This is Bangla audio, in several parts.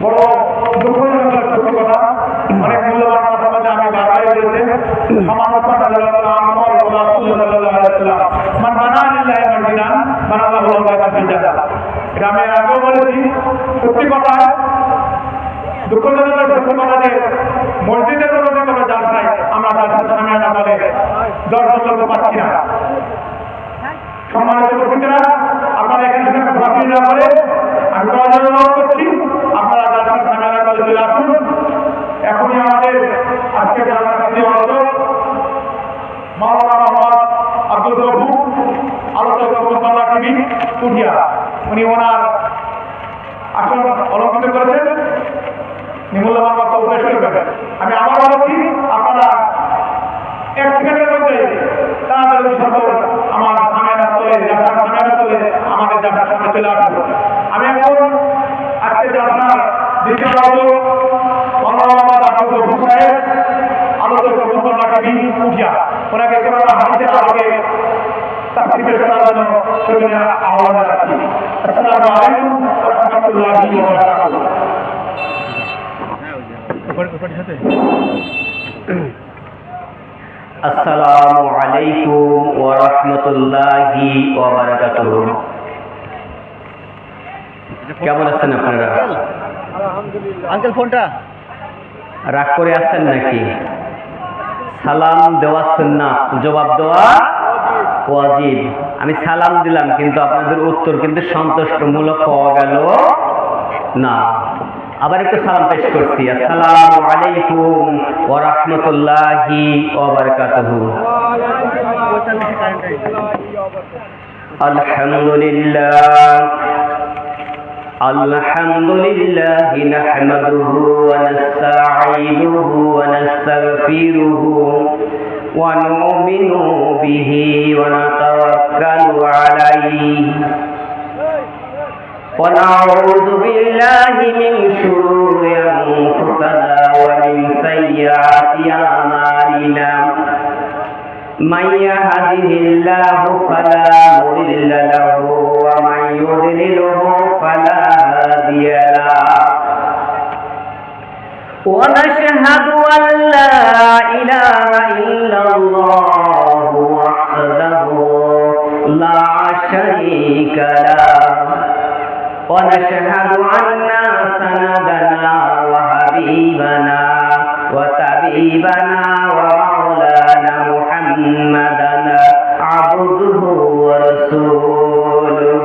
বড় দুঃখজনক সত্যি কথা, অনেক মূল্যবান কথা বলে আমি বারবার বলেছি। আমার কথা আমার এটা আমি আগেও বলেছি। সত্যি কথা, দুঃখজনক সত্যি কথা যে মসজিদের মধ্যে কোনো জালসায় আমরা জালসার সামনে না বলে দর্শক লোক পাচ্ছি না। সম্মানিত উপস্থিতিরা, আপনারা এখানে ঘোরাফির না করে আমি অনুরোধ করছি আপনারা জালসার সামনে না বলে চলে আসুন। এখনই আমাদের আজকে জালসার সাথে মাওলানা মোহাম্মদ আব্দুল রবু আলোচক বাংলা টিভি পুঠিয়া, উনি ওনার আসন অলঙ্কৃত করেছেন। মূল্যবান বক্তব্য পেশ করবেন। আমি আবার বলছি, আপনারা এক সেকেন্ডের মধ্যে তাড়াতাড়ি সকল আমার সামনে তোলে আমাদের জালসার সামনে চলে আসবো। আমি এখন আজকে জালসার দ্বিতীয় আলোচক মোহাম্মদ আব্দুল রবু সাহেব আলোচক বাংলা টিভি পুঠিয়া, ওনাকে কোরআন হাদিসের আলোকে তাফসীর পেশ করার জন্য সেখানে আহ্বান জানাচ্ছি। আসসালামু আলাইকুম ওয়া রাহমাতুল্লাহি ওয়া বারাকাতুহু। আসসালামু আলাইকুম ওয়া রাহমাতুল্লাহি ওয়া বারাকাতুহু। কেমন আছেন আপনারা? আঙ্কেল ফোনটা রাগ করে আছেন নাকি? সালাম দেওয়া সুন্নাত, জবাব দেওয়া ওয়াজিব। আমি সালাম দিলাম কিন্তু আপনাদের উত্তর কিন্তু সন্তুষ্টমূলক পাওয়া গেল না। আবার একটু সালাম পেশ করছি। আসসালামু আলাইকুম ওয়া রাহমাতুল্লাহি ওয়া বারাকাতুহু। আলহামদুলিল্লাহ আলহামদুলিল্লাহি নাহমাদুহু ওয়া নাস্তাঈনুহু ওয়া নাস্তাগফিরুহু ওয়া নু'মিনু বিহি ওয়া নাতাওয়াক্কালু আলাইহি ওয়া নাউযু বিল্লাহি মিন শুরুরি আনফুসিনা ওয়া মিন সাইয়্যাতি আমালিনা। من يهده الله فلا مضل له ومن يضلله فلا هادي له ونشهد أن لا إله إلا الله وحده لا شريك له ونشهد أن سندنا وحبيبنا وطبيبنا ومولانا محمدنا عبده ورسوله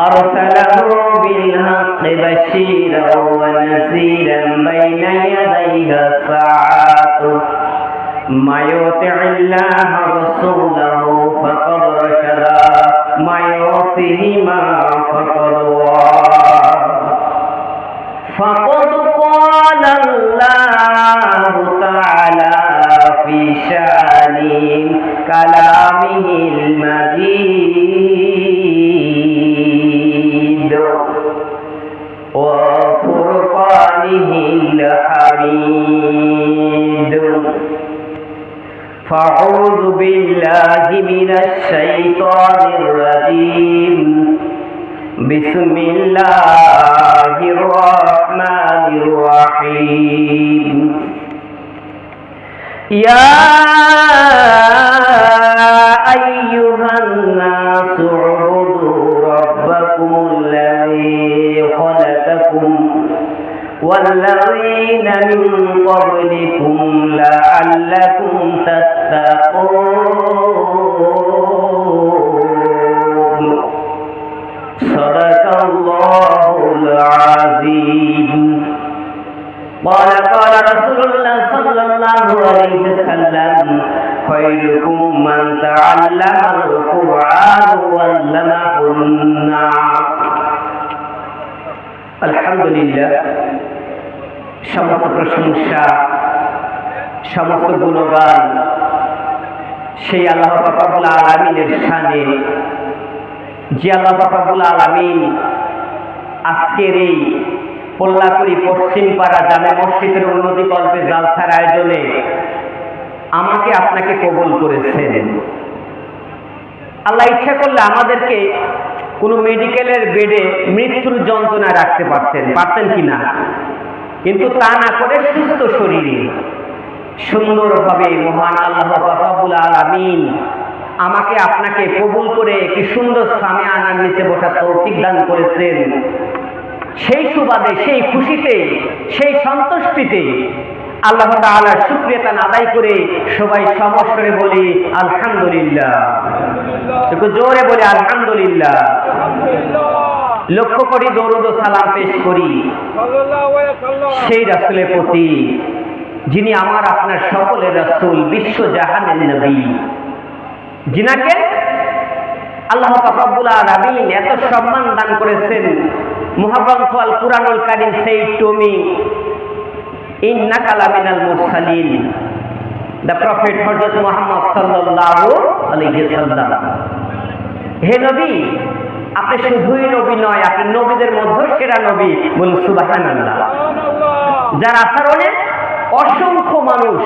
أرسله بالحق بشيرا ونذيرا بين يديه الساعة ما يطع الله ورسوله فقد رشد ما يعصيهما فقد غوى فقد قال الله تعالى في شأن كلامه المجيد وفرقانه الحميد. فأعوذ بالله من الشيطان الرجيم. بسم الله الرحمن الرحيم. يا أيها الناس اعبدوا ربكم الذي خلقكم والذين من قبلكم لعلكم تتقون. صدق الله العظيم. قال رسول الله صلى الله عليه وسلم خيركم من تعلم القرآن وعلمه الناس. আলহামদুলিল্লাহ, সমস্ত প্রশংসা সমস্ত গুণগান সেই আল্লাহ রাব্বুল আলামিনের শানে, যে আল্লাহ রাব্বুল আলামিন আজকের এই পোল্লাকুড়ি পশ্চিম পাড়া জামে মসজিদের উন্নতি কল্পে জালসার আয়োজনে আমাকে আপনাকে কবুল করেছেন। আল্লাহ ইচ্ছা করলে আমাদেরকে কোনো মেডিকেলের বেডে মৃত্যুর যন্ত্রণা রাখতে পারতেন কিনা, কিন্তু তা না করে সুস্থ শরীরে সুন্দরভাবে মহান আল্লাহ রাব্বুল আলামিন আমাকে আপনাকে কবুল করে কি সুন্দর সামিয়ানার নিচে বসার তৌফিক দান করেছেন। সেই সুবাদে, সেই খুশিতে, সেই সন্তুষ্টিতে আল্লাহ তাআলার শুকরিয়া আদায় করে সবাই সমস্বরে বলি আলহামদুলিল্লাহ। একটু জোরে বলি আলহামদুলিল্লাহ। লক্ষ্য করি দরুদ ও সালাম পেশ করি সেই রাসূলের প্রতি যিনি আমার আপনার সকলের রাসূল, বিশ্ব জাহানের নবী, যিনাকে আল্লাহ রাব্বুল আলামিন এত সম্মান দান করেছেন। মহাগ্রন্থ আল কুরআনুল কারীম সেই টমি ইন্নাকা লামিনাল মুরসালিন, দ্য প্রফেট হযরত মুহাম্মদ সাল্লাল্লাহু আলাইহি ওয়াসাল্লাম। হে নবী, আপনি শুধুই নবী নয়, আপনি নবীদের মধ্যে সেরা নবী। বলুন সুবহানাল্লাহ। যার আচরণে অসংখ্য মানুষ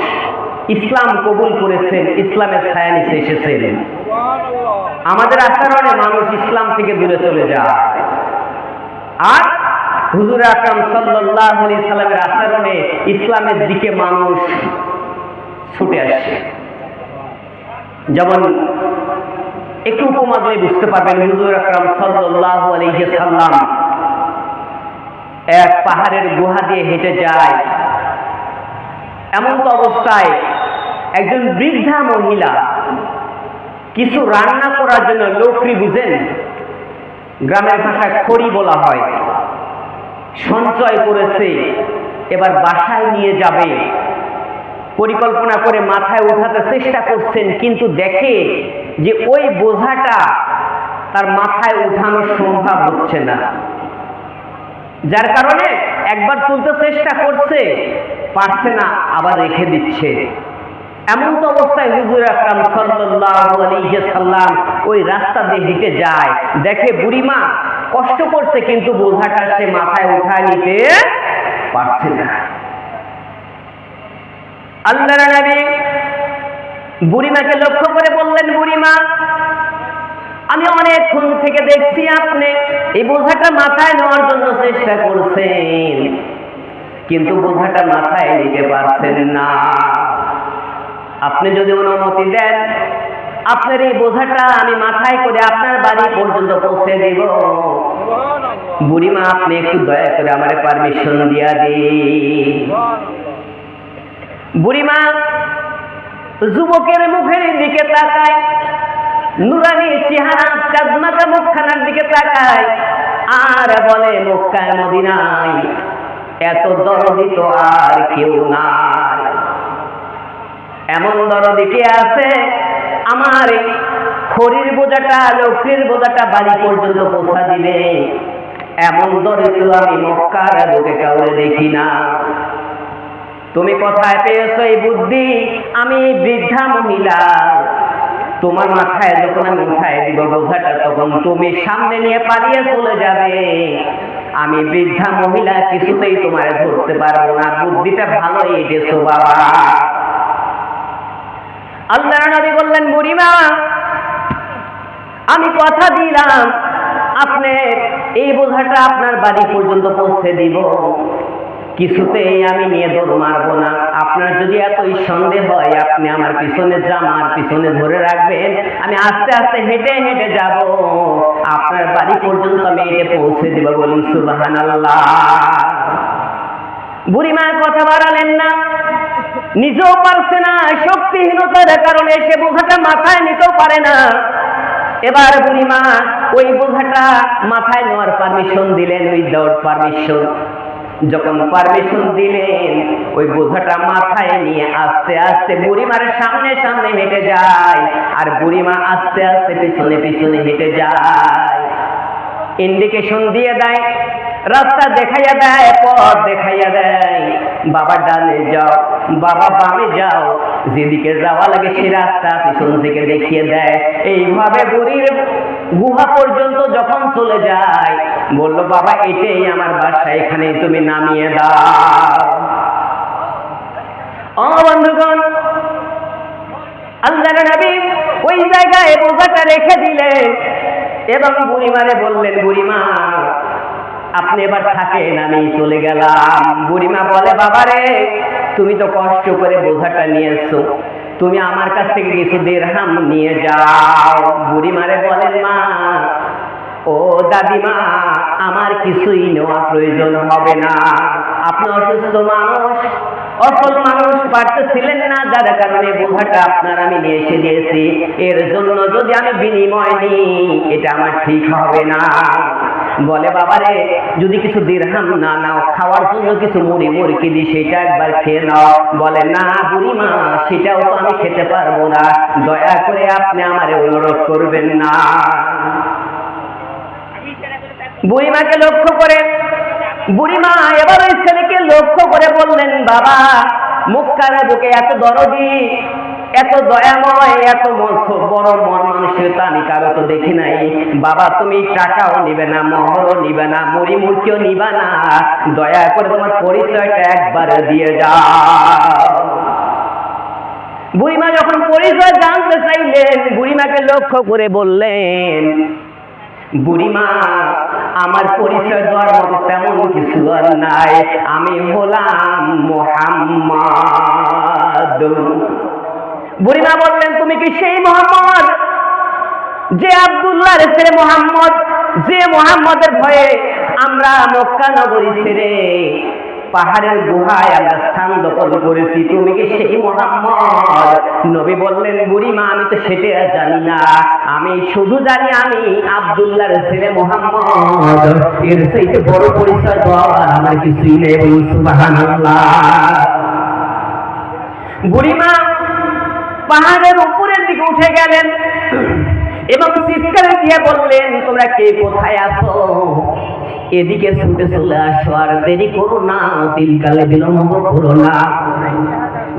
ইসলাম কবুল করেছেন, ইসলামের ছায়া নিচে এসেছেন। আমাদের আচরণে মানুষ ইসলাম থেকে দূরে চলে যায়, আর হুজুর আকরাম সাল্লাল্লাহু আলাইহি সাল্লামের আচরণে ইসলামের দিকে মানুষ ছুটে আসে। যেমন একটু উপমা দিয়ে বুঝতে পারবেন, হুজুর আকরাম সাল্লাল্লাহু আলাইহি সাল্লাম এক পাহাড়ের গুহা দিয়ে হেঁটে যায়। এমন তো অবস্থায় একজন বৃদ্ধা মহিলা কিছু রান্না করার জন্য লকড়ি, বুঝেন, গ্রামের ভাষায় খড়ি বলা হয়, সঞ্চয় করেছে। এবার বাসায় নিয়ে যাবে পরিকল্পনা করে মাথায় উঠাতে চেষ্টা করছেন, কিন্তু দেখে যে ওই বোঝাটা তার মাথায় উঠানো সম্ভব হচ্ছে না। যার কারণে একবার তুলতে চেষ্টা করছে, পারছে না, আবার রেখে দিচ্ছে। এমন তো অবস্থায় হুজুর আকরাম সাল্লাল্লাহু আলাইহি সাল্লাম ওই রাস্তা দিয়ে হেঁটে যায়, দেখে বুড়িমা কষ্ট করছে, কিন্তু বোঝাটা সে মাথায় উঠায় নিতে পারছে না। আল্লাহর নবী বুড়িমাকে লক্ষ্য করে বললেন, বুড়িমা, আমি অনেকক্ষণ থেকে দেখছি আপনি এই বোঝাটা মাথায় নেওয়ার জন্য চেষ্টা করছেন, কিন্তু বোঝাটা মাথায় নিতে পারছেন না। আপনি যদি অনুমতি দেন, আপনার এই বোঝাটা আমি মাথায় করে আপনার বাড়ি পর্যন্ত পৌঁছে দেব। বুড়িমা, আপনি একটু দয়া করে আমার পারমিশন দিয়া দিন। বুড়িমা যুবকের মুখের দিকে তাকায়, নুরানি চেহারা চাঁদমাকা মুখখানার দিকে তাকায়, আর বলে, মক্কায় মদিনায় এত দরদি তো আর কেউ নাই। এমন দরদি কে আছে আমার খড়ির বোঝাটা, লকড়ির বোঝাটা বাড়ি পর্যন্ত পৌঁছা দিবে? এমন দরদি তো আমি মক্কার বুকে কাউরে দেখি না। তুমি কোথায় পেয়েছো এই বুদ্ধি? আমি বৃদ্ধা মহিলা, তোমার মাথায় যখন আমি উঠায় দিব বোঝাটা, তখন তুমি সামনে নিয়ে পালিয়ে চলে যাবে। আমি বৃদ্ধা মহিলা, কিছুতেই তোমার ধরতে পারবো না। বুদ্ধিটা ভালোই এঁটেছো বাবা। আল্লাহর নবী বললেন, বুড়িমা, আমি কথা দিলাম আপনি এই বোঝাটা আপনার বাড়ি পর্যন্ত পৌঁছে দিব, কিছুতেই আমি নিয়ে দৌড় মারবো না। আপনার যদি এতই সন্দেহ হয়, আপনি আমার পিছনে জামার পিছনে ধরে রাখবেন, আমি আস্তে আস্তে হেঁটে হেঁটে যাব, আপনার বাড়ি পর্যন্ত আমি এটা পৌঁছে দিব। বলুন সুবহানাল্লাহ। বুড়িমা কথা বাড়ালেন না, নিজেও পারছে না, শক্তিহীনতার কারণে সে বোঝাটা মাথায় নিতেও পারে না। এবার বুড়িমা ওই বোঝাটা মাথায় নেওয়ার পারমিশন দিলেন, উইদাউট পারমিশন। যখন পারমিশন দিলেন, ওই বোঝাটা মাথায় নিয়ে আস্তে আস্তে বুড়িমার সামনে সামনে হেঁটে যায়, আর বুড়িমা আস্তে আস্তে পিছনে পিছনে হেঁটে যায়। ইন্ডিকেশন দিয়ে দেয়, রাস্তা দেখাইয়া দেয়, পথ দেখাইয়া দেয়। বাবা ডানে যাও, বাবা বামে যাও, যেদিকে যাওয়া লাগে সে রাস্তা পিছন থেকে দেখিয়ে দেয়। এইভাবে বুড়ির গুহা পর্যন্ত যখন চলে যায়, বলল, বাবা এটাই আমার বাসা, এখানে তুমি নামিয়ে দাও। ও বন্ধুগণ, আল্লাহর নবী ওই জায়গায় বোঝাটা রেখে দিলেন। এবং বুড়িমারে বললেন, বুড়িমা আপনি এবার থাকেন, আমি চলে গেলাম। বুড়িমা বলে, বাবারে তুমি তো কষ্ট করে বোঝাটা নিয়েছো, তুমি আমার কাছ থেকে কিছু দিরহাম নিয়ে যাও। বুড়িমারে বলেন, মা ও দাদিমা আমার কিছুই নেওয়া প্রয়োজন হবে না, আপনি অসুস্থ মানুষ, অসল মানুষ পারতেছিলেন না, যার কারণে বোঝাটা আপনার আমি নিয়ে এসে দিয়েছি, এর জন্য যদি আমি বিনিময় নিই এটা আমার ঠিক হবে না। বলে, বাবারে যদি কিছু দিরহাম না নাও, খাওয়ার জন্য কিছু মুড়ি মুরকি দিই, সেটা একবার খেয়ে নাও। বলে, না বুড়িমা সেটাও তো আমি খেতে পারবো না, দয়া করে আপনি আমারে অনুরোধ করবেন না। বুড়িমাকে লক্ষ্য করে বুড়িমা এবার ওই ছেলেকে লক্ষ্য করে বললেন, বাবা মুখখার বুকে এত দরদি, এত দয়াময়, এত বড় মন মানসিকতা আমি কারো তো দেখি নাই। বাবা তুমি টাকাও নিবে না, মোহরও নিবে না, মুড়ি মুরকিও নিবা না, দয়া করে তোমার পরিচয়টা একবার দিয়ে যাও। বুড়িমা যখন পরিচয় জানতে চাইলেন, বুড়িমাকে লক্ষ্য করে বললেন, বুড়িমা আমার পরিচয় দেওয়ার মতো তেমন কিছু আর নাই, আমি হলাম মুহাম্মদ। বুড়িমা বললেন, তুমি কি সেই মোহাম্মদ যে আব্দুল্লাহর ছেলে মোহাম্মদ, যে মোহাম্মদের ভয়ে আমরা মক্কা নগরী ছেড়ে পাহাড়ের গুহায় আমরা স্থান দখল করেছি, তুমি কি সেই মোহাম্মদ? নবী বললেন, বুড়িমা আমি তো সেটা জানি না, আমি শুধু জানি আমি আব্দুল্লাহর ছেলে মোহাম্মদ, এর চাইতে বড় পরিচয় দেওয়ার আমার কিছুই নেই। সুবহানাল্লাহ। বুড়িমা পাহাড়ের উপরের দিকে উঠে গেলেন এবং চিৎকার দিয়ে বললেন, তোমরা কে কোথায় আছো? এদিকে ছুটে চলে আসো, আর দেরি করো না, তিলকালে বিলম্ব করো না।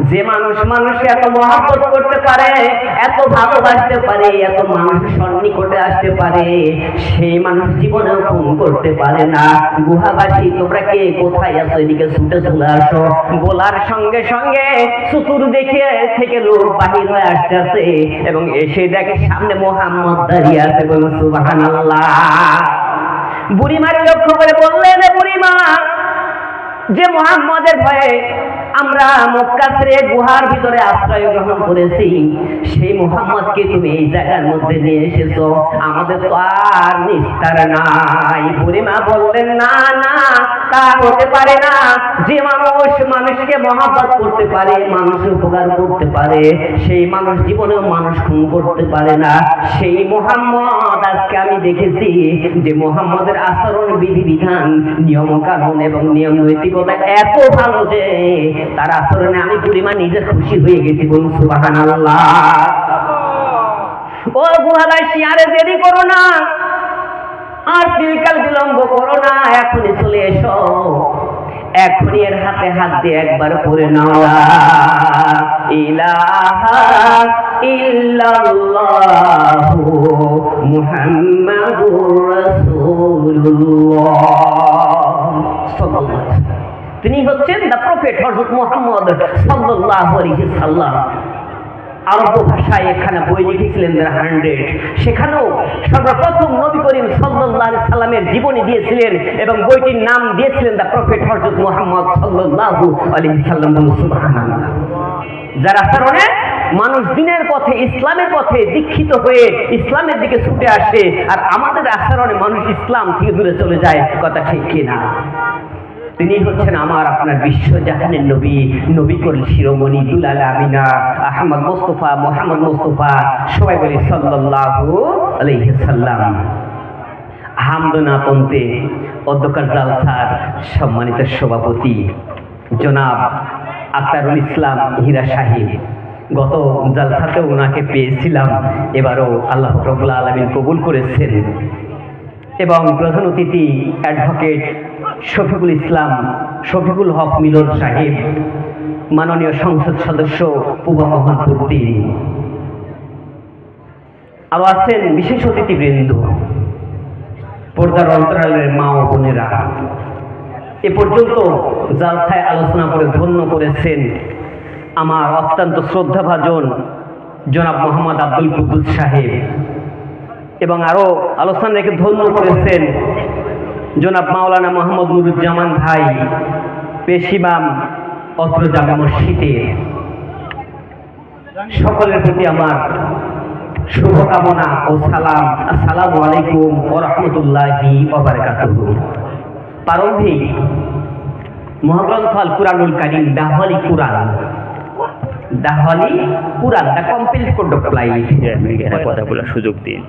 যে মানুষ মানুষকে এত মহব্বত করতে পারে, এত ভালোবাসতে পারে, এত মানুষের সন্নিকটে আসতে পারে, সেই মানুষ জীবনেও খুন করতে পারে না। গুহাবাসী তোমরা কে কোথায় আছো? এদিকে ছুটে চলে আসো। বলার সঙ্গে সঙ্গে চতুর্দিকে থেকে লোক বাহির হয়ে আসতেছে এবং এসে দেখে সামনে মোহাম্মদ দাঁড়িয়ে আছে। বলুন সুবহানাল্লাহ। বুড়িমারে লক্ষ্য করে বললেন, বুড়িমা যে মোহাম্মদের ভয়ে আমরা মক্কা ছেড়ে গুহার ভিতরে আশ্রয় গ্রহণ করেছি, সেই মোহাম্মদকে তুমি এই জায়গার মধ্যে নিয়ে এসেছো, আমাদের তো আর নিস্তার নাই। বুড়িমা বললেন, না না তা হতে পারে না, যে মানুষ মানুষকে মহব্বত করতে পারে, মানুষের উপকার করতে পারে, সেই মানুষ জীবনেও মানুষ খুন করতে পারে না। সেই মোহাম্মদ আজকে আমি দেখেছি যে মোহাম্মদের আচরণ বিধিবিধান, নিয়ম কানুন এবং নিয়ম নৈতিকতা এত ভালো যে তার আচরণে আমি বুড়িমা নিজে খুশি হয়ে গেছি। বলুন সুবহানাল্লাহ। ও গুহাবাসী আরে দেরি করো না, আর তিলকাল বিলম্ব করো না, এখনই চলে এসো, এখনই এর হাতে হাত দিয়ে একবার পড়ে নাও, লা ইলাহা ইল্লাল্লাহু মুহাম্মাদুর রাসূলুল্লাহ সাল্লাল্লাহু আলাইহি। তিনি হচ্ছেন দ্য প্রফেট হযরত মুহাম্মদ সাল্লাল্লাহু আলাইহি সাল্লাম। আরব ভাষায় এখানে বই লিখেছিলেন দ্য 100, সেখানেও সর্বপ্রথম নবী করিম সাল্লাল্লাহু আলাইহি সাল্লামের জীবনী দিয়েছিলেন এবং বইটির নাম দিয়েছিলেন দ্য প্রফেট হযরত মুহাম্মদ সাল্লাল্লাহু আলাইহি সাল্লাম। সুবহানাল্লাহ। যার আচরণে মানুষ দিনের পথে, ইসলামের পথে দীক্ষিত হয়ে ইসলামের দিকে ছুটে আসে, আর আমাদের আচরণে মানুষ ইসলাম থেকে দূরে চলে যায়। কথা ঠিক কিনা? তিনি হচ্ছেন আমার আপনার বিশ্বজাহানের নবী, নবী করিম শিরোমণি দুলাল আমিনা আহমদ মুস্তাফা, মোহাম্মদ মুস্তাফা, সবাই বলি সাল্লাল্লাহু আলাইহি সাল্লাম। হামদনা পন্থে অধ্যকার জালসার সম্মানিত সভাপতি জনাব আখতারুল ইসলাম হীরা সাহেব, গত জালসাতেও ওনাকে পেয়েছিলাম, এবারও আল্লাহ রাব্বুল আলামিন কবুল করেছেন। এবং প্রধান অতিথি অ্যাডভোকেট শফিকুল ইসলাম, শফিকুল হক মিলন সাহেব, মাননীয় সংসদ সদস্য পূবা মোহনপুর। আরো আছেন বিশেষ অতিথিবৃন্দ, পর্দার অন্তরালের মা ও বোনেরা। এ পর্যন্ত জালসায় আলোচনা করে ধন্য করেছেন আমার অত্যন্ত শ্রদ্ধাভাজন জনাব মোহাম্মদ আব্দুল কুদ্দুস সাহেব, এবং আরো আলোচনা রেখে ধন্য করেছেন জনাব মাওলানা মোহাম্মদ নুরুজ্জামান ভাই, পেশিমাম অত্র জামে মসজিদে। সকলের প্রতি আমার শুভকামনা ও সালাম। আসসালামু আলাইকুম ওয়া রাহমাতুল্লাহি ওয়া বারাকাতুহু। প্রারম্ভিক মহাগ্রন্থ আল কুরআনুল কারীম, the holy Quran, the holy Quran, the complete code of life. কথা বলার সুযোগ দিন।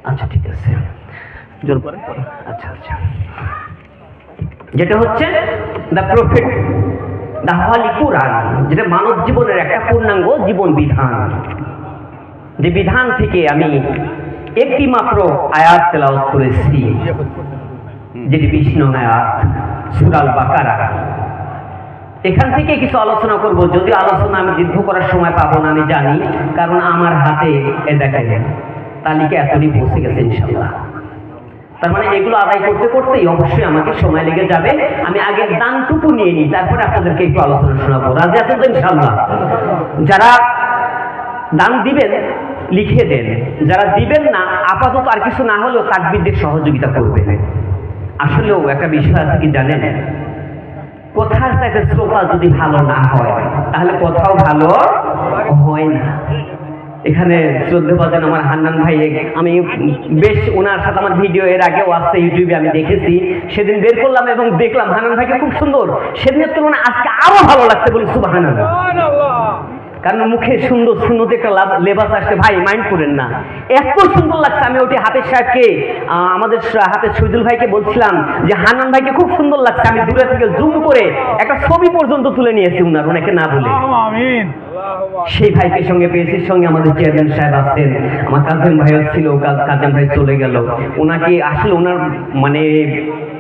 আচ্ছা ঠিক আছে, আচ্ছা আচ্ছা, যেটা হচ্ছে দ্য প্রফেট, দ্য হলি কুরআন, যেটা মানব জীবনের একটা পূর্ণাঙ্গ জীবন বিধান। যে বিধান থেকে আমি একটি মাত্র আয়াত তেলাওয়াত করেছি, যেটি 20 নং আয়াত সূরা আল বাকারা। এখান থেকে কিছু আলোচনা করব, যদি আলোচনা আমি দীর্ঘ করার সময় পাবো না আমি জানি, কারণ আমার হাতে এ দেখেন তালিকা এতটি পৌঁছে গেছে ইনশাআল্লাহ। তার মানে এগুলো আদায় করতে করতেই অবশ্যই আমাকে সময় লেগে যাবে। আমি আগে দানটুকু নিয়ে নিই, তারপরে আপনাদেরকে একটু আলোচনা শোনাবো। রাজি আছেন তো ইনশাআল্লাহ? যারা দান দিবেন লিখে দেন, যারা দিবেন না আপাতত আর কিছু না হলেও তাকবীরদের সহযোগিতা করবেন। আসলেও একটা বিষয় আছে কি জানেন, কথার চাইতে শ্রোতা যদি ভালো না হয় তাহলে কথাও ভালো হয় না। এখানে শ্রদ্ধেভাজন আমার হান্নান ভাই, আমি বেশ ওনার সাথে আমার ভিডিও এর আগেও আসছে ইউটিউবে, আমি দেখেছি, সেদিন বের করলাম এবং দেখলাম হান্নান ভাইকে খুব সুন্দর, সেদিনের তুলনায় আজকে আরো ভালো লাগছে বলি সুবহানাল্লাহ। কারণ মুখে সুন্দর সুন্দর একটা লেবাস আসছে, ভাই মাইন্ড করেন না, এত সুন্দর লাগছে। আমি ওটি হাফেজ সাহেবকে, আমাদের হাফেজ শহীদুল ভাইকে বলছিলাম যে হান্নান ভাইকে খুব সুন্দর লাগছে। আমি দূরে থেকে জুম করে একটা ছবি পর্যন্ত তুলে নিয়েছি উনার, ওনাকে না বলে। সেই ভাইকে সঙ্গে পেয়েছি, সঙ্গে আমাদের চেয়ারম্যান সাহেব আছেন, আমার কাজেম ভাইও ছিল, কাজেম ভাই চলে গেল। ওনাকে আসলে ওনার মানে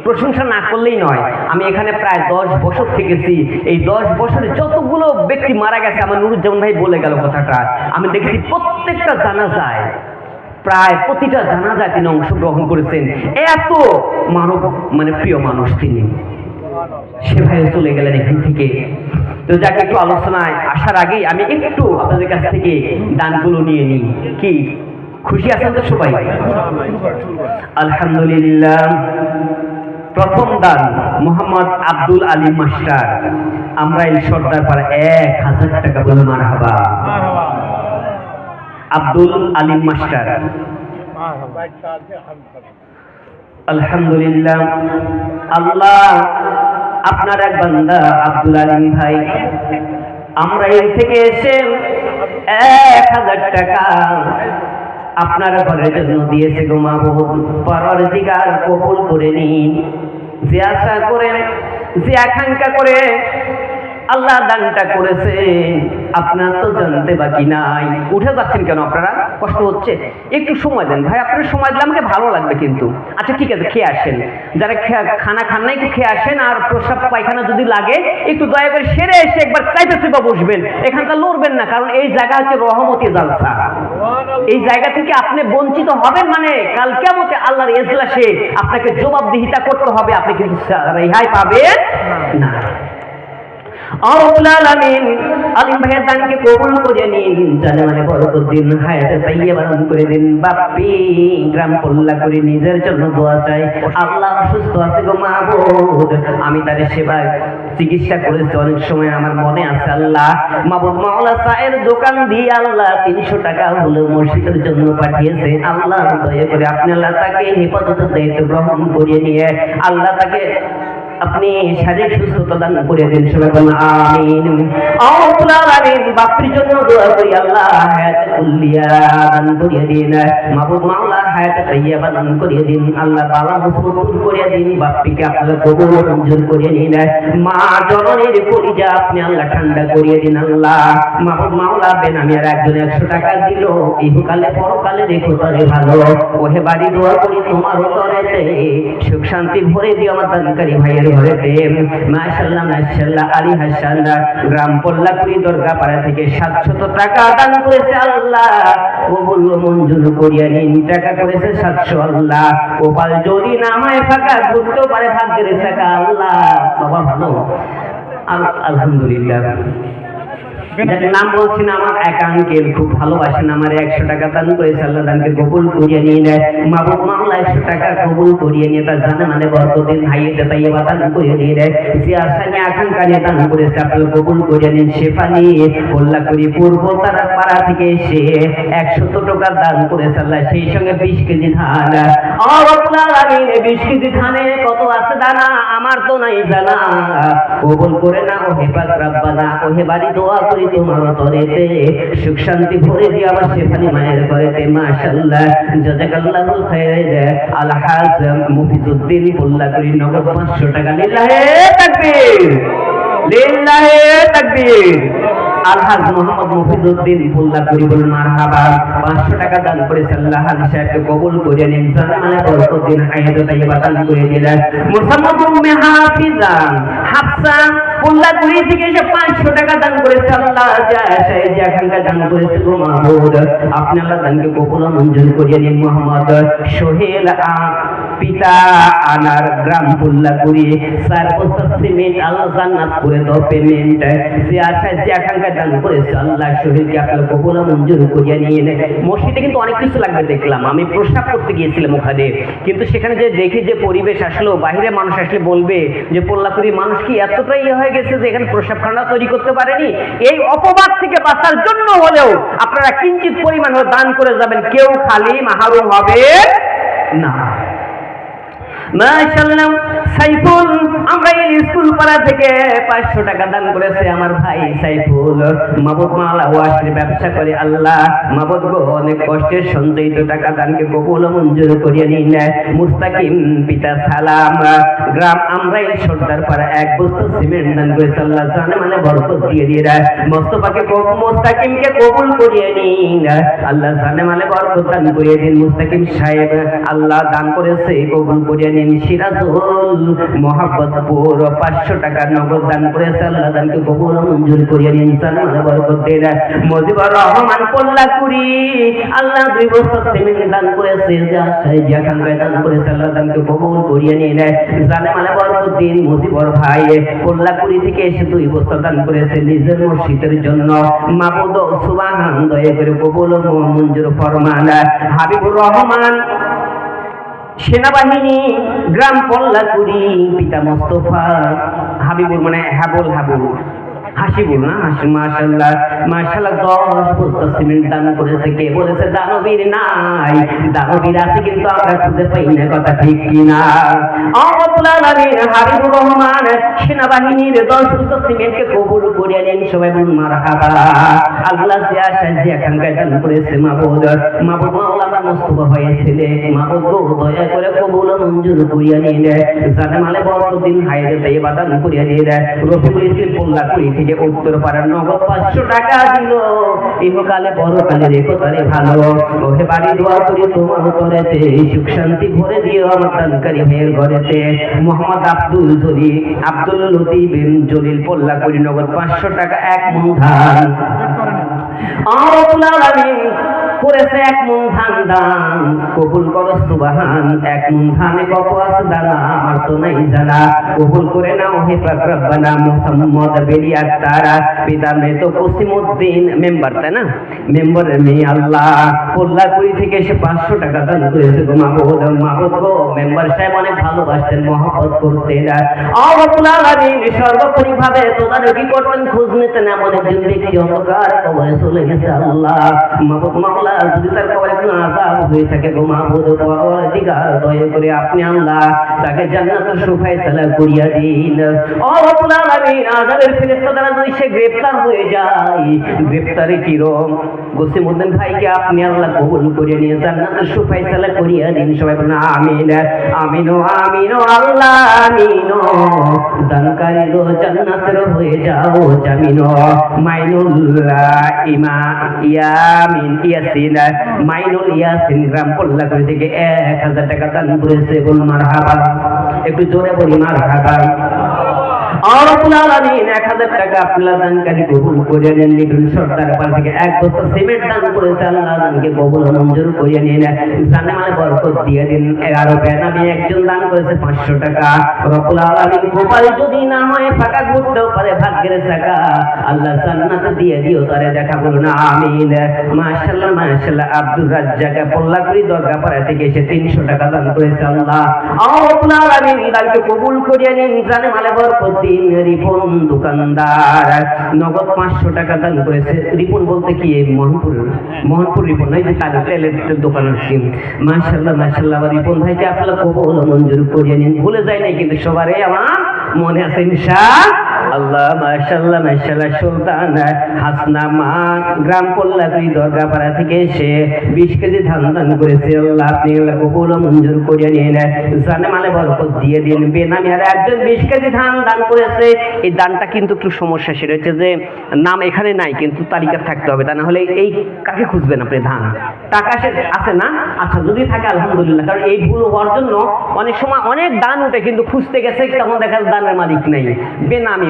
প্রশংসা না করলেই নয়। আমি এখানে প্রায় 10 বছর থেকেছি, এই 10 বছরে যতগুলো ব্যক্তি মারা গেছে, আমার নুরুজ্জামান ভাই বলে গেল কথাটা, আমি দেখছি প্রত্যেকটা জানাজায়, প্রায় প্রতিটা জানাজায় তিনি অংশগ্রহণ করেছেন। এত মানব মানে প্রিয় মানুষ তিনি। সে ভাইও চলে গেলেন এখান থেকে। তো যাকে একটু আলোচনায় আসার আগেই আমি একটু আপনাদের কাছ থেকে দানগুলো নিয়ে নিই। কি খুশি আছেন তো সবাই? আলহামদুলিল্লাহ। প্রথম দান মোহাম্মদ আব্দুল আলী মাস্টার, আমরা এই সর্দার পাড়া 1000 টাকা বলে মারহাবা। আব্দুল আলী মাস্টার, আলহামদুলিল্লাহ। আল্লাহ আপনার এক বান্দা আব্দুল আলী ভাই, আমরা এর থেকে এসে 1000 টাকা আপনার ঘরের জন্য দিয়েছে গো মাবুদ, পরওয়ারদিগার কবুল করে নিন। যে আশা করে, যে আকাঙ্ক্ষা করে আল্লাহ দানটা করেছে, আপনার তো জানতে বাকি নাই। উঠে যাচ্ছেন কেন আপনারা? কষ্ট হচ্ছে? একটু সময় দেন ভাই, আপনার সময় দিলে আমাকে ভালো লাগবে কিন্তু। আচ্ছা ঠিক আছে, খেয়ে আসেন। যারা খানা খান না একটু খেয়ে আসেন, আর প্রস্রাব পায়খানা যদি লাগে একটু দয়া করে সেরে এসে একবার চাইতে চেপা বসবেন, এখানকার লড়বেন না, কারণ এই জায়গা হচ্ছে রহমতি জালসা। এই জায়গা থেকে আপনি বঞ্চিত হবেন মানে কাল কিয়ামতে আল্লাহর এজলাসে আপনাকে জবাবদিহিতা করতে হবে, আপনি কিন্তু রেহাই পাবেন না। আমিন। আলিম ভাইয়ের দানকে কবুল করে নিন, জানে মানে বরকত দিন, হায়াতে তাইয়্যিবা দান করে দিন। বাপ্পি গ্রাম পল্লা করে নিজের জন্য দোয়া চাই। আল্লাহ অসুস্থ আছে গো মাবুদ, আমি তার সেবায় চিকিৎসা করেছি অনেক সময়, আমার মনে আছে আল্লাহ। মাবুদ মাওলা চায়ের দোকান দিয়ে আল্লাহ 300 টাকা হলো মসজিদের জন্য পাঠিয়েছে। আল্লাহ দয়া করে আপনি আল্লাহ তাকে হেফাজতের দায়িত্ব গ্রহণ করিয়ে নিয়ে আল্লাহ তাকে আপনি শারীরিক সুস্থতা দান করে দিন। সবাই বলুন আমিন। আল্লাহ আমিন। বাপরির জন্য দোয়া করি, আল্লাহ হায়াতে কুল্লিয়া দান করিয়ে দিন। মাবুদ মাওলা হায়াতে তাইয়্যিবা দান করিয়ে দিন। আল্লাহ বালা মুসিবত দূর করিয়ে দিন। বাপরিকে আপনারা কবুল মঞ্জুর করিয়ে নিন। মা জননীর কলিজা আপনি আল্লাহ ঠান্ডা করিয়ে দিন। আল্লাহ মাবুদ মাওলা বেনামি আর একজন 100 টাকা দিল, ইহকালে পরকালে রেখো তরে ভালো। ওহে বাড়ি দোয়া করি তোমার তরেতে সুখ শান্তি ভরে দিও আমার দানকারী ভাইয়ের ঘরেতে। মাশাআল্লাহ মাশাআল্লাহ। আলী হাসানরা গ্রাম পল্লাপুরি দরগা পাড়া থেকে 700 টাকা দান করেছে। আল্লাহ কবুল মঞ্জুর করিয়া নিন। টাকা করেছে 700। আল্লাহ কপাল যদি নামায় ফাঁকা ঘুরতে পারে ভাগ্যের টাকা। আল্লাহ বাবা ভালো, আলহামদুলিল্লাহ। যাকে নাম বলছি না, আমার এক আঙ্কেল খুব ভালোবাসেন, আমার 100 টাকা দান করেছে, আল্লাহ দানকে কবুল করিয়ে নিয়ে নেয়। মাহবুব মাওলা 100 টাকা কবুল করিয়ে নিয়ে তার জানে মানে বরকতের হাইয়েতে তাই এবার দান করিয়ে নিয়ে নেয়। যে আশা নিয়ে আকাঙ্ক্ষা নিয়ে দান করেছে আপনারা কবুল করিয়ে নিন। শেফা নিয়ে কল্লা করি পূর্ব তারা পাড়া থেকে এসে 100 টাকা দান করেছে আল্লাহ, সেই সঙ্গে 20 কেজি ধান। আমি 20 কেজি ধানে কত আছে দানা আমার তো নাই জানা, কবুল করে না ও হে পাক রব্বানা। ও হে বাড়ি দোয়া করি তোমার তরেতে, সুখ শান্তি ভরে দিয়ে আবার শেফানি মায়ের ঘরেতে। মাশাআল্লাহ জাযাকাল্লাহুল খায়র। আলহাজ মুফিজউদ্দিন কল্লা করি নগদ 500 টাকা। লিল্লাহে তাকবীর, লিল্লাহে তাকবীর। আলহাজ মোহাম্মদ মুফিজউদ্দিন কল্লা করি বল মারহাবা। 500 টাকা দান করেছে আল্লাহ সাহেবকে কবুল করে নিন, জানালে বরকত দিন হায়াত তাইয়্যিবা দান করে দিলেন। মুসাম্মদ উম্মে হাফিজা হাফসা কল্লা করি থেকে এসে 500 টাকা দান করেছে আল্লাহ। যায় যে এখানকা দান করেছে গো মাহবুব, আপনি আল্লাহ দানকে কবুল মঞ্জুর করিয়ে নিন। মোহাম্মদ সোহেল পিতা আনার গ্রাম কল্লা করি 4 বস্তা সিমেন্ট, আল্লাহ জান্নাত করে দাও পেমেন্ট। যে আশায় যে এখানকা দান করেছে আল্লাহ শহীদকে আপনার কবুল মঞ্জুর করিয়ে নিয়ে নেয়। মসজিদে কিন্তু অনেক কিছু লাগবে দেখলাম, আমি প্রস্তাব করতে গিয়েছিলাম ওখানে, কিন্তু সেখানে যে দেখি যে পরিবেশ আসলো, বাইরে মানুষ আসলে বলবে যে পোল্লাকুড়ির মানুষ কি এতটাই হয়ে গেছে যে এখানে প্রস্রাবখানা তৈরি করতে পারেনি। এই অপবাদ থেকে বাঁচার জন্য হলেও আপনারা কিঞ্চিত পরিমাণ দান করে যাবেন, কেউ খালি মাহরুম হবে না। মাশাআল্লাহ সাইফুল আমরা এই স্কুল পাড়া থেকে 500 টাকা দান করেছে আমার ভাই সাইফুল। মাহবুব মাওলা ওয়াশের ব্যবসা করে আল্লাহ মাহবুব গো অনেক কষ্টের সঞ্চয়িত টাকা দানকে কবুল মঞ্জুর করিয়ে নিন। মুস্তাকিম পিতা সালাম গ্রাম আমরাই সর্দার পাড়া 1 বস্তা সিমেন্ট দান করেছে আল্লাহ জানে মানে বরকত দিয়ে দিয়ে দেয়। মোস্তফাকে মুস্তাকিমকে কবুল করিয়ে নিন, আল্লাহ জানে মানে বরকত দান করিয়ে দিন। মুস্তাকিম সাহেব আল্লাহ দান করেছে কবুল করিয়ে নিন। সিরাজুল মোহাম্মদপুর 500 টাকা নগদ দান করেছে আল্লাহ দানকে কবুল মঞ্জুর করিয়ে নিন, জানে মানে বরকত দিয়ে দেয়। মুজিবুর রহমান কল্লাকুড়ি আল্লাহ 2 বস্তা সিমেন্ট দান করেছে, যে এখানকায় দান করেছে আল্লাহ দানকে কবুল করিয়ে নিয়ে নেয়, জানে মানে বরকত দিন। মুজিবুর ভাই কল্লাকুড়ি থেকে এসে 2 বস্তা দান করেছে নিজের মসজিদের জন্য, মাবুদ সুবহান দয়া করে কবুল মঞ্জুর ফরমান। হাবিবুর রহমান সেনাবাহিনী গ্রাম কল্লাকুড়ি পিতা মোস্তফা হাবিবুর মানে হাবুল হাসিবুল না মাশাআল্লাহ মাশাআল্লাহ 10 বস্তা সিমেন্ট দান করেছে। কে বলেছে দানবীর নাই? দানবীর আছে কিন্তু আমরা খুঁজে পাই না, কথা ঠিক কিনা? আল্লাহুল আলামিন হাবিবুর রহমান সেনাবাহিনীর 10 বস্তা সিমেন্টকে কবুল করিয়ে নিন, সবাই বলুন মারহাবা। আল্লাহ যে আশায় যে এখানকার দান করেছে মাহবুব মাওলানা মোস্তফা হয়েছিলে, মাহবুব গো দয়া করে কবুল মঞ্জুর করিয়ে নিন, জানে মানে বরকত দিন হায়াতে তাইয়্যিবা দান করিয়ে নিন। রফিকুল ইসলাম কল্লাকুড়ি থেকে উত্তর পাড়ার নগদ 500 টাকা দিল, ইহকালে পরকালে রেখো তারে ভালো। ওহে বাড়ি দোয়া করি তোমার তরেতে, সুখ শান্তি ভরে দিও আমার দানকারী ভাইয়ের ঘরেতে। মোহাম্মদ আব্দুল লতিফ বিন জলিল কল্লাকুড়ি নগদ 500 টাকা 1 মণ ধান। আল্লাহুল আলামিন করেছে 1 মণ ধান দান, কবুল করো সুবহান। 1 মণ ধানে কত আছে দানা আমার তো নাই জানা, কবুল করে নাও হে পাক রব্বানা। মুহাম্মদ বেলি আক্তার পিতা মৃত কসিমউদ্দিন মেম্বার, তাই না? মেম্বারের মেয়ে আল্লাহ কল্লাকুড়ি থেকে এসে 500 টাকা দান করেছে গো মাহবুব গো। মেম্বার সাহেব অনেক ভালোবাসতেন, মহব্বত করতেন। আল্লাহুল আলামিন সর্বোপরি ভাবে তদারকি করতেন, খোঁজ নিতেন। এমন একজন ব্যক্তি অন্ধকার কবরে চলে গেছে আল্লাহ মাহবুব মাওলা যদি তার কবরে কোনো আযাব হয়ে থাকে গো মাহবুব পরওয়ারদিগার দয়া করে আপনি আল্লাহ তাকে জান্নাতের সুফায়সালা করিয়া দিন। আল্লাহুল আলামিন আযাবের ফেরেশতা দ্বারা যদি সে গ্রেফতার হয়ে যায়, গ্রেফতারে কিরম কসিমউদ্দিন ভাইকে আপনি আল্লাহ কবুল করে নিয়ে জান্নাতের সুফায়সালা করিয়া দিন। সবাই বলুন আমিন আমিন আমিন আল্লাহ আমিন। দানকারী গো জান্নাতের হয়ে যাও জামিন। মাইনুল্লাহ ইয়াসিন মাইনুল ইয়াসিন গ্রাম কল্লাকুড়ি থেকে 1000 টাকা দান করেছে। বলুন মারহাবা, একটু জোরে বলি মারহাবা। আর রব্বুল আলামিন 1000 টাকা আল্লাহ দানকারী কবুল করে নেন। লিটন সরকার পাল থেকে এক বস্তা সিমেন্ট দান করেছে, আল্লাহ দানকে কবুল ও মঞ্জুর করে নিন। জানে মানে বরকত দিয়ে দিন। 11 বেনামি একজন দান করেছে 500 টাকা। রব্বুল আলামিন কপাল যদি না হয় ফাঁকা ঘুরতেও পারে ভাগ্যের চাকা, আল্লাহ জান্নাতে দিয়ে দিও তারে, দেখা বলুন আমিন। মাশাআল্লাহ মাশাআল্লাহ। আব্দুর রাজ্জাক পল্লাকুড়ি দরগাপাড়া থেকে এসে 300 টাকা দান করেছে। আল্লাহ রব্বুল আলামিন দানকে কবুল করিয়ে নিন, জানে মানে বরকত দিন। রিপন দোকানদার নগদ 500 টাকা দান করেছে। রিপন বলতে কি এই মোহনপুর রিপন নয়, যে তার তেলের দোকানের সিম। মাশাআল্লাহ মাশাআল্লাহ। রিপন ভাইকে আপনারা কবুল ও মঞ্জুর করিয়ে নিন। ভুলে যায় নাই কিন্তু সবারই আমার মনে আছে ইনশাআল্লাহ। মাশাআল্লাহ মাশাআল্লাহ। সুলতান হাসনা মা গ্রাম পল্লাকুড়ি দরগাপাড়া থেকে এসে 20 কেজি ধান দান করেছে। আল্লাহ আপনি কবুল ও মঞ্জুর করিয়ে নিন, জানে মানে বরকত দিয়ে দিন। বেনামি আর একজন 20 কেজি ধান দান করেছে। এই দানটা কিন্তু একটু সমস্যা, সেটা হচ্ছে যে নাম এখানে নাই, কিন্তু তালিকা থাকতে হবে, তা না হলে এই কাকে খুঁজবেন আপনি? ধান টাকা আছে না? আচ্ছা যদি থাকে আলহামদুলিল্লাহ, কারণ এই ভুল হওয়ার জন্য অনেক সময় অনেক দান উঠে, কিন্তু খুঁজতে গেছে তখন দেখা যায় দানের মালিক নাই।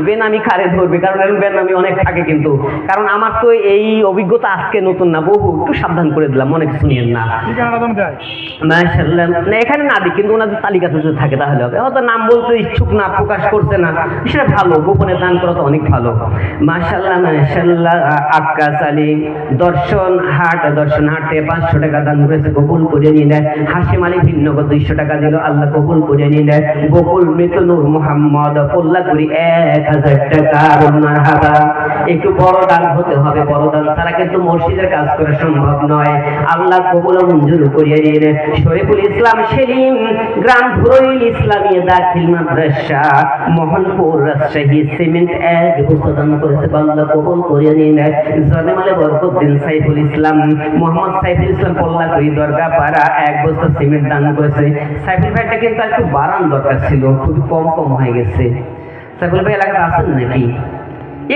বেনামি কারে ধরবে? কারণ এরকম বেনামি অনেক থাকে কিন্তু। কারণ আমার তো এই অভিজ্ঞতা আজকে নতুন না, বহু একটু সাবধান করে দিলাম, মনে কিছু নিয়েন না। মাশাআল্লাহ। না এখানে না দিই, কিন্তু ওনাদের তালিকাতে যদি থাকে তাহলে হবে। হয়তো নাম বলতে ইচ্ছুক না, প্রকাশ করছে না, সেটা ভালো। গোপনে দান করা তো অনেক ভালো। মাশাআল্লাহ মাশাআল্লাহ। আক্কাস আলী দর্শন হাট থেকে 500 টাকা দান করেছে, কবুল করে নিন। হাশিম আলী ভিন্নগর 200 টাকা দিল, আল্লাহ কবুল করে নিন। বকুল মৃতনুর মোহাম্মদ পল্লাকুড়ি 1000 টাকা। মারহাবা। একটু বড় দান হতে হবে, বড় দান ছাড়া কিন্তু মসজিদের কাজ করা সম্ভব নয়। আল্লাহ কবুল ও মঞ্জুর করিয়ে নিন। শরীফুল ইসলাম সেলিম গ্রাম ধুরইল ইসলামী দাখিল মাদ্রাসা মোহনপুর রাজশাহী সিমেন্ট 1 বস্তা দান করেছে, আল্লাহ কবুল করিয়ে নিন। জানে মানে বরকত দিন। সাইফুল ইসলাম মোহাম্মদ সাইফুল ইসলাম পল্লাকুড়ি দরগাপাড়া 1 বস্তা সিমেন্ট দান করেছে। সাইফুল ভাইটা কিন্তু একটু বাড়ান দরকার ছিল, খুবই কম হয়ে গেছে। সাইফুল ভাই এলাকাতে আছেন নাকি?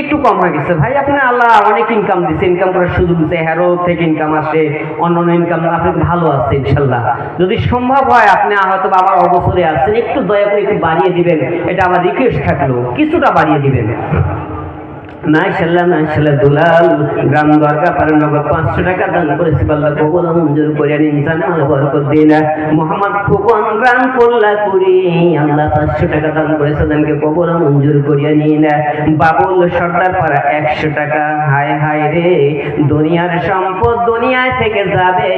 একটু কম হয়ে গেছে ভাই। আপনি আল্লাহ অনেক ইনকাম দিচ্ছে, ইনকাম করার সুযোগ দিচ্ছে, হ্যারো থেকে ইনকাম আসে, অন্য ইনকাম আপনি ভালো আছে ইনশাল্লাহ। যদি সম্ভব হয় আপনি হয়তো আমার অবসরে আসছেন, একটু দয়া করে একটু বাড়িয়ে দিবেন, এটা আমার রিকোয়েস্ট থাকলো, কিছুটা বাড়িয়ে দিবেন। মাশাআল্লাহ মাশাআল্লাহ। দুলাল গ্রাম দরগাপাড়া নগদ 500 টাকা দান করেছে, আল্লাহ কবুল ও মঞ্জুর করে নিন, জানে আল্লাহ বরকত দিন। মোহাম্মদ ফুকন গ্রাম পল্লাকুড়ি আল্লাহ 500 টাকা দান করেছে, দানকে কবুল ও মঞ্জুর করিয়ে নিন। বাবুল সর্দার পাড়া 100 টাকা। হায় হায় রে, দুনিয়ার সম্পদ দুনিয়ায় থেকে যাবে,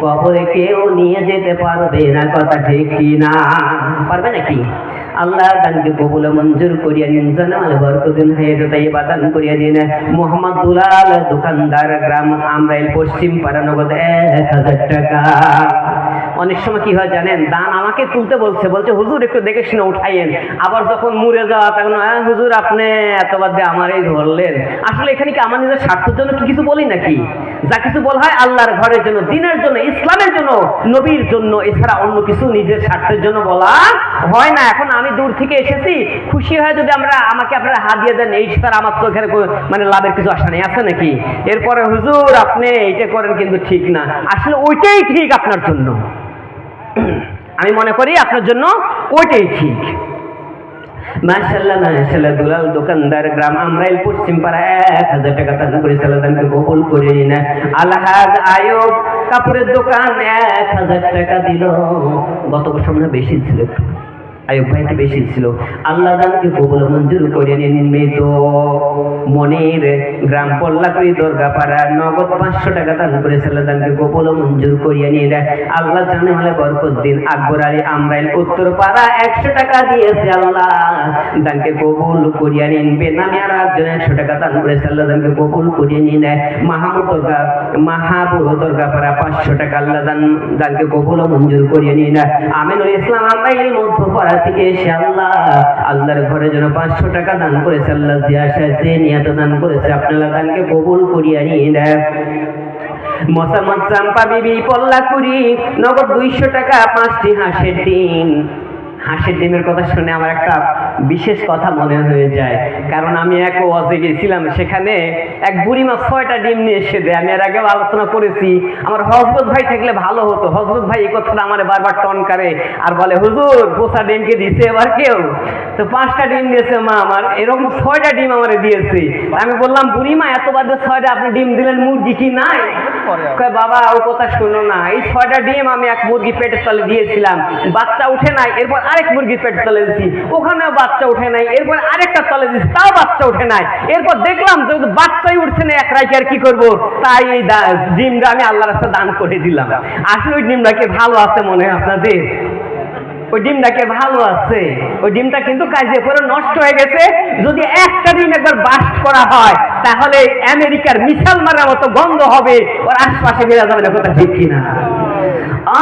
কবরে কেউ নিয়ে যেতে পারবে না, কথা ঠিক কি না? পারবে নাকি? আল্লাহ দানকে কবুল ও মঞ্জুর করিয়ে নিন, জানে আল্লাহ বরকত দিন। হায়াত তাইয়্যিবা দান করিয়ে দিন। মোহাম্মদ দুলাল দোকানদার গ্রাম আমরাইল পশ্চিম পাড়া নগদ 1000 টাকা। অনেক সময় কি হয় জানেন, দান আমাকে তুলতে বলছে হুজুর একটু দেখে শুনে উঠাইয়েন, আবার যখন মুড়ে যাওয়া তখন হুজুর আপনি এতবার দিয়ে আমারই ধরলেন। আসলে এখানে কি আমার নিজের স্বার্থের জন্য কি কিছু বলি নাকি? যা কিছু বলা হয় আল্লাহর ঘরের জন্য, দিনের জন্য, ইসলামের জন্য, নবীর জন্য, এছাড়া অন্য কিছু নিজের স্বার্থের জন্য বলা হয় না। এখন আমি দূর থেকে এসেছি, খুশি হয় যদি আমাকে আপনারা হাত দিয়ে দেন, এই ছাড়া আমার তো এখানে মানে লাভের কিছু আশা নেই, আছে নাকি? এরপরে হুজুর আপনি এইটা করেন কিন্তু ঠিক না, আসলে ওইটাই ঠিক আপনার জন্য। আমি মনে করি আপনার জন্য ওইটাই ঠিক। মাশাআল্লাহ মাশাআল্লাহ। দুলাল দোকানদার গ্রাম আমরাইল পশ্চিম পাড়া 1000 টাকা দান করেছে, আল্লাহ দানকে কবুল করে নিন। আলহাজ আয়ুব কাপড়ের দোকান 1000 টাকা দিল। গত বছর মনে বেশি ছিল, আয়ুব ভাইকে বেশি ছিল, আল্লাহ দানকে কবুল মঞ্জুর করে নিন। মৃত মনির গ্রাম পল্লাকুড়ি দরগাপাড়া নগদ 500 টাকা দান করেছে, আল্লাহ দানকে কবুল মঞ্জুর করিয়ে নিন। আল্লাহ জানে হলে বরকত দিন। আকবর আলী আমরাইল উত্তর পাড়া 100 টাকা দিয়েছে, আল্লাহ দানকে কবুল করিয়ে নিন। বেনামি আর একজন 100 টাকা দান করেছে, আল্লাহ দানকে কবুল করিয়ে নিন। মাহাবুর দরগাপাড়া 500 টাকা, আল্লাহ দানকে কবুল মঞ্জুর করিয়ে নিন। আমিনুল ইসলাম আমরাইল মধ্যপাড়া থেকে এসে আল্লাহর ঘরে যেন 500 টাকা দান করেছে, আল্লাহ যে নিয়ত দান করেছে আপনারা দানকে কবুল করিয়া নিন। মোসাম্মদ চাম্পা বিবি পল্লাকুড়ি নগদ 200 টাকা 5টি হাঁসের ডিম। হাঁসের ডিমের কথা শুনে আমার একটা বিশেষ কথা মনে হয়ে যায়, কারণ আমি এক ওয়াজে গেছিলাম, সেখানে এক বুড়িমা 6টা ডিম নিয়ে এসে দেয়। আমি এর আগেও আলোচনা করেছি, আমার হযরত ভাই থাকলে ভালো হতো। হযরত ভাই এই কথাটা আমার বারবার টনকারে আর বলে, হুজুর পোষা ডিমকে দিছে এবার কেউ? তো 5টা ডিম দিয়েছে মা আমার, এরকম 6টা ডিম আমারে দিয়েছে। আমি বললাম, বুড়িমা এত বাদে 6টা আপনি ডিম দিলেন, মুরগি কি নাই? কয় বাবা ও কথা শুনো না, এই 6টা ডিম আমি এক মুরগি পেটের তলে দিয়েছিলাম, বাচ্চা উঠে নাই, এরপর আরেক মুরগি পেটের তলে দিয়েছি, ওখানেও বাচ্চা উঠে নাই, এরপর আরেকটা তলে দিয়েছি, তাও বাচ্চা উঠে নাই, এরপর দেখলাম যে বাচ্চাই উঠছে না, এক রাইকে আর কি করবো, তাই এই ডিমটা আমি আল্লাহর রাস্তায় দান করে দিলাম। আসলে ওই ডিমটা কি ভালো আছে মনে হয় আপনাদের? ওই ডিমটাকে ভালো আছে? ওই ডিমটা কিন্তু কাজে পরে নষ্ট হয়ে গেছে। যদি একটা ডিম একবার বাস্ট করা হয় তাহলে আমেরিকার মিসাইল মারার মতো গন্ধ হবে, ওর আশপাশে বেরা যাবে না, কথা ঠিক কিনা?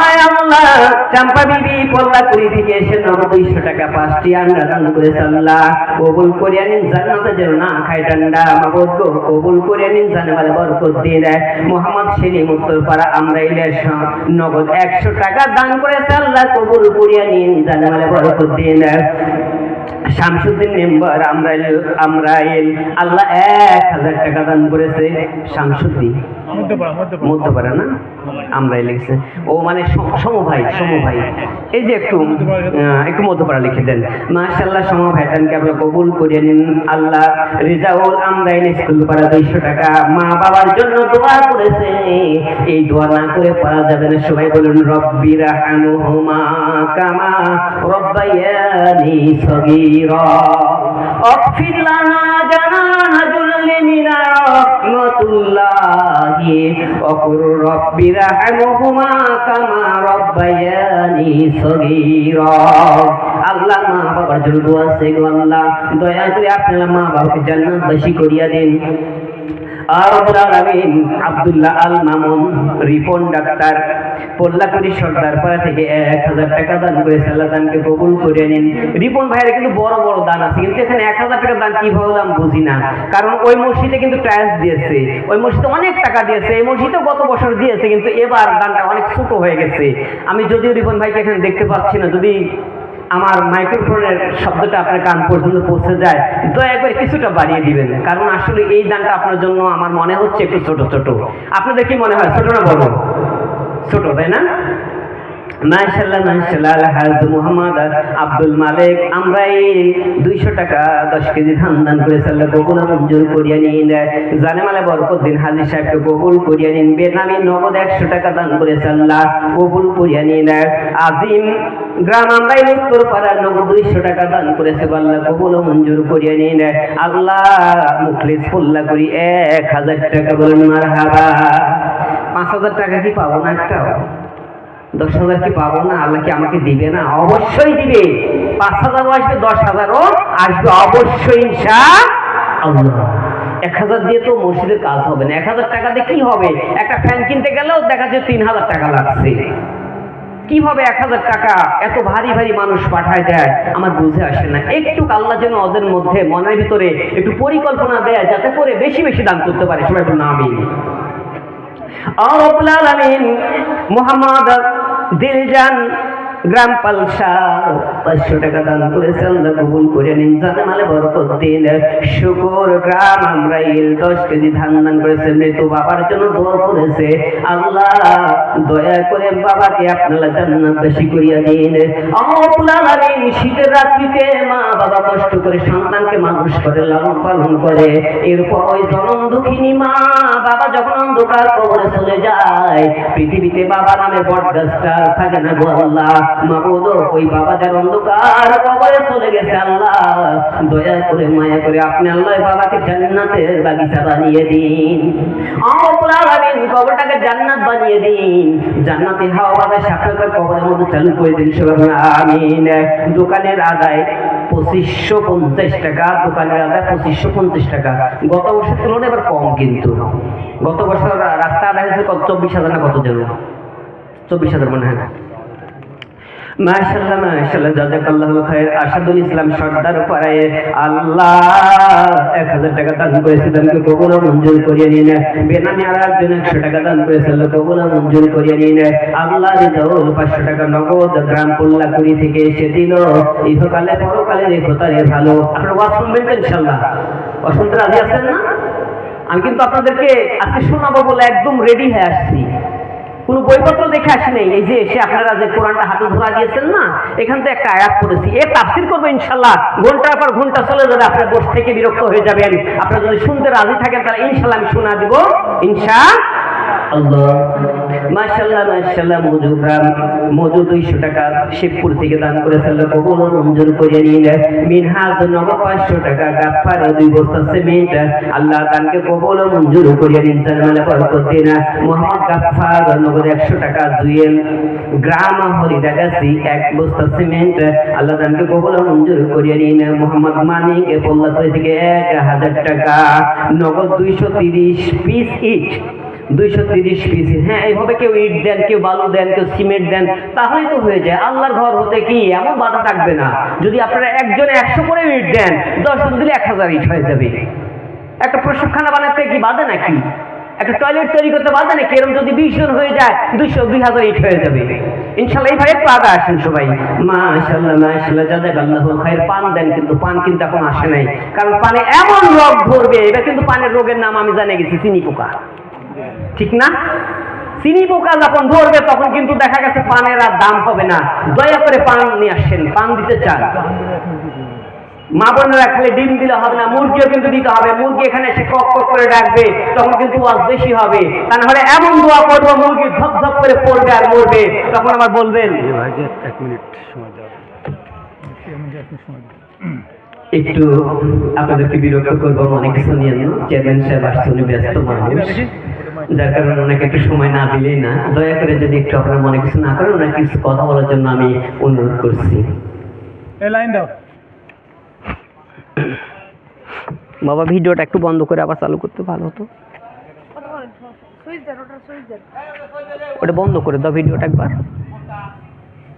আয় আল্লাহ, চাম্পা বিবি পল্লাকুড়ি থেকে এসে 200 টাকা 5টি আন্ডা দান করেছে। আল্লাহ কবুল করিয়া নিন, জান্নাতে যেন না খায় ঠান্ডা। মাবুদ গো কবুল করিয়া নিন, জানে বরকত দিয়ে দেয়। মোহাম্মদ সেলিম উত্তরপাড়া আমরাইলের নগদ 100 টাকা দান করেছে। আল্লাহ কবুল করিয়া নিন, জানে বরকত দিয়ে দেয়। শামসুদ্দিন মেম্বার আমরাইল, আল্লাহ 1000 টাকা দান করেছে। শামসুদ্দিন মধ্যপাড়া না, আমরাই লিখছে, ও মানে সমভাই। এই যে একটু মধ্যপাড়া লিখে দেন। মাশাআল্লাহ, সমভাই দানকে আপনি কবুল করিয়ে নিন। আল্লাহ রিজাউল আমরাইল স্কুল পাড়া 200 টাকা মা বাবার জন্য দোয়া করেছে। এই দোয়া না করে পারা যাবে না, সবাই বলুন রব্বির রহমহুমা কামা রব্বায়ানি সগীরা اغفر لنا جناح ذل من رحمة الله وقل رب ارحمهما كما ربياني صغيرا। আল্লাহ মা বাবার জন্য দোয়া আছে গো আল্লাহ, দয়া করে আপনারা মা বাবাকে জান্নাতবাসী করিয়া দেন। আব্দুল্লাহ আল মামুন রিপন ডাক্তার পল্লাকুড়ি সর্দারপাড়া থেকে 1000 টাকা দান করেছে। আল্লাহ দানকে কবুল করে নিন। রিপন ভাইয়ের কিন্তু বড় বড় দান আছে, কিন্তু এখানে 1000 টাকা দান কিভাবে দাম বুঝি না, কারণ ওই মসজিদে কিন্তু টাইলস দিয়েছে, ওই মসজিদে অনেক টাকা দিয়েছে, এই মসজিদে গত বছর দিয়েছে, কিন্তু এবার দানটা অনেক ছোট হয়ে গেছে। আমি যদিও রিপন ভাইকে এখানে দেখতে পাচ্ছি না, যদি আমার মাইক্রোফোনের শব্দটা আপনার কান পর্যন্ত পৌঁছে যায়, দয়া করে কিছুটা বাড়িয়ে দিবেন, কারণ আসলে এই দানটা আপনার জন্য আমার মনে হচ্ছে একটু ছোট। আপনাদের কি মনে হয়, ছোট না বড়? ছোট, তাই না? মাশাআল্লাহ আলহাজ মুহাম্মদ আব্দুল মালিক আমরাই 200 টাকা 10 কেজি ধান দান করেছে। আল্লাহ কবুল মঞ্জুর করিয়া নিন। জানেমালে বরকত দিন হাজী সাহেবকে কবুল করিয়া নিন। বেনামি নগদ 100 টাকা দান করেছে। আল্লাহ কবুল করিয়া নিন। আজিম গ্রাম আমরাই উত্তরপাড়া নগদ 200 টাকা দান করেছে। আল্লাহ কবুল মঞ্জুর করিয়া নিন। আল্লাহ মুখলিস ফুল্লা করি 1000 টাকা, বলুন মারহাবা। 5000 টাকা কি পাবো না? একটা 10,000 কি পাবো না? আল্লাহ কি আমাকে দিবে না? অবশ্যই দিবে। 5000ও আসবে, 10,000ও আসবে অবশ্যই ইনশাআল্লাহ। 1000 দিয়ে তো মসজিদের কাজ হবে না। 1000 টাকা দিয়ে কি হবে? একটা ফ্যান কিনতে গেলেও দেখা যাচ্ছে 3000 টাকা লাগছে। কিভাবে 1000 টাকা এত ভারী মানুষ পাঠায় দেয় আমার বুঝে আসে না। একটু আল্লাহ যেন ওদের মধ্যে মনের ভিতরে একটু পরিকল্পনা দেয়, যাতে করে বেশি দান করতে পারে। সবাই বলুন আমিন। রব্বুল আলামিন মুহাম্মদ দিলজান গ্রাম পালসা 500 টাকা দান করেছে। আল্লাহ কবুল করে নিন, জানেমালে বরকত দিন। শুকর গ্রাম আমরাইল 10 কেজি ধান দান করেছে। মৃত বাবার জন্য দোয়া করেছে। আল্লাহ দয়া করে বাবাকে আপনারা জান্নাতবাসী করিয়া দিন। রব্বুল আলামিন শীতের রাত্রিতে মা বাবা কষ্ট করে সন্তানকে মানুষ করে, লালন পালন করে, এরপর ওই জনম দুঃখিনী মা বাবা যখন অন্ধকার কবরে চলে যায়, পৃথিবীতে বাবা নামে বটগাছটা থাকে না গো আল্লাহ। মাবুদ ওই বাবা যার অন্ধকার কবরে চলে গেছে, আল্লাহ দয়া করে মায়া করে আপনি আল্লাহ বাবাকে জান্নাতের বাগিচা বানিয়ে দিন। রব্বুল আলামিন কবরটাকে জান্নাত বানিয়ে দিন। জান্নাতি হাওয়া বাতাস আপনাকে কবরের মধ্যে চালু করে দিন। সবাই আমিন। দোকানের আদায় 2550 টাকা, দোকানের আদায় 2550 টাকা। গত বছর তুলনায় এবার কম, কিন্তু গত বছর রাস্তা আদায় হয়েছে 24,000 না কত যেন, 24,000 মনে হয়। মাশাআল্লাহ মাশাআল্লাহ, জাযাকাল্লাহু খায়র। আসাদুল ইসলাম সর্দার পাড়ায় আল্লাহ 1000 টাকা দান করেছে, দানকে কবুল ও মঞ্জুর করিয়ে নিন। বেনামী আর একজন 100 টাকা দান করেছে, আল্লাহ কবুল ও মঞ্জুর করিয়ে নিন। আল্লাহ রিজাউল 500 টাকা নগদ গ্রাম পোল্লাকুড়ি থেকে এসে দিল। ইহকালে পরকালে রেখো তারে ভালো। আপনারা ওয়াজ শুনবেন তো ইনশাআল্লাহ? ওয়াজ শুনতে রাজি আছেন না? আমি কিন্তু আপনাদেরকে আজকে শোনাবো বলে একদম রেডি হয়ে আসছি, কোনো বইপত্র দেখে আসি নাই। এই যে এসে আপনারা যে কোরআনটা হাতে ধরা দিয়েছেন না, এখান থেকে একটা আয়াত পড়েছি, এ তাফসীর করবো ইনশাআল্লাহ। ঘন্টার পর ঘন্টা চলে যাবে, আপনার বসে থেকে বিরক্ত হয়ে যাবেন। আপনারা যদি শুনতে রাজি থাকেন তাহলে ইনশাআল্লাহ আমি শোনা দিব ইনশাআল্লাহ। মাশাআল্লাহ মাশাআল্লাহ, মজু 200 টাকা শিবপুর থেকে দান করেছে, আল্লাহ কবুল ও মঞ্জুর করিয়ে নিন। মিনহাজ নগদ 500 টাকা, গাফফার 2 বস্তা সিমেন্ট, আল্লাহ দানকে কবুল ও মঞ্জুর করিয়ে নিন। জানমালে বরকত দিন। মোহাম্মদ গাফফার নগদ 100 টাকা, জুয়েল গ্রাম হরিদাগাছি 1 বস্তা সিমেন্ট, আল্লাহ দানকে কবুল ও মঞ্জুর করিয়ে নিন। মোহাম্মদ মানিক পোল্লাতই থেকে 1000 টাকা, নগদ 230 পিস ইট, 230 পিস। হ্যাঁ, এইভাবে কেউ ইট দেন, কেউ বালু দেন, কেউ সিমেন্ট দেন, তাহলেই তো হয়ে যায়। আল্লাহর ঘর হতে কি এমন বাধা থাকবে না? যদি আপনারা একজনে 100 করে ইট দেন, 10 জন দিলে 1000 ইট হয়ে যাবে। একটা প্রসবখানা বানাতে কি বাধা নাকি? একটা টয়লেট তৈরি করতে বাধা নাকি? এরকম যদি 20 জন হয়ে যায়, 2000 ইট হয়ে যাবে ইনশাআল্লাহ। এইভাবে একটু আগে আসেন সবাই। মাশাআল্লাহ মাশাআল্লাহ, জাযাকাল্লাহু খায়র। পান দেন, কিন্তু পান কিন্তু এখন আসে নাই, কারণ পানে এমন রোগ ধরবে। এটা কিন্তু পানের রোগের নাম আমি জানে গেছি, চিনি পোকা, ঠিক না? চিনি পোকা যখন ধরবে তখন কিন্তু দেখা গেছে পানের আর দাম হবে না। দয়া করে পান নিয়ে আসেন, পান দিতে চান। মা বোনেরা খালি ডিম দিলে হবে না, মুরগিও কিন্তু দিতে হবে। মুরগি এখানে এসে কক কক করে ডাকবে, তখন কিন্তু ওয়াজ বেশি হবে। তা না হলে এমন দোয়া করবো মুরগি ধপ ধপ করে পড়বে আর মরবে, তখন আবার বলবেন। 1 মিনিট সময় দাও। একটু আপনাদেরকে বিরক্ত করবো, অনেক কিছু নিয়ে চেয়ারম্যান সাহেব আসছে, উনি ব্যস্ত মানুষ, যার কারণে ওনাকে একটু সময় না দিলেই না। দয়া করে যদি একটু আপনার মনে কিছু না করেন, ওনাকে কিছু কথা বলার জন্য আমি অনুরোধ করছি। এই লাইন দাও। বাবা, ভিডিওটা একটু বন্ধ করে আবার চালু করতে ভালো হতো। ওটা বন্ধ করে দাও ভিডিওটা একবার।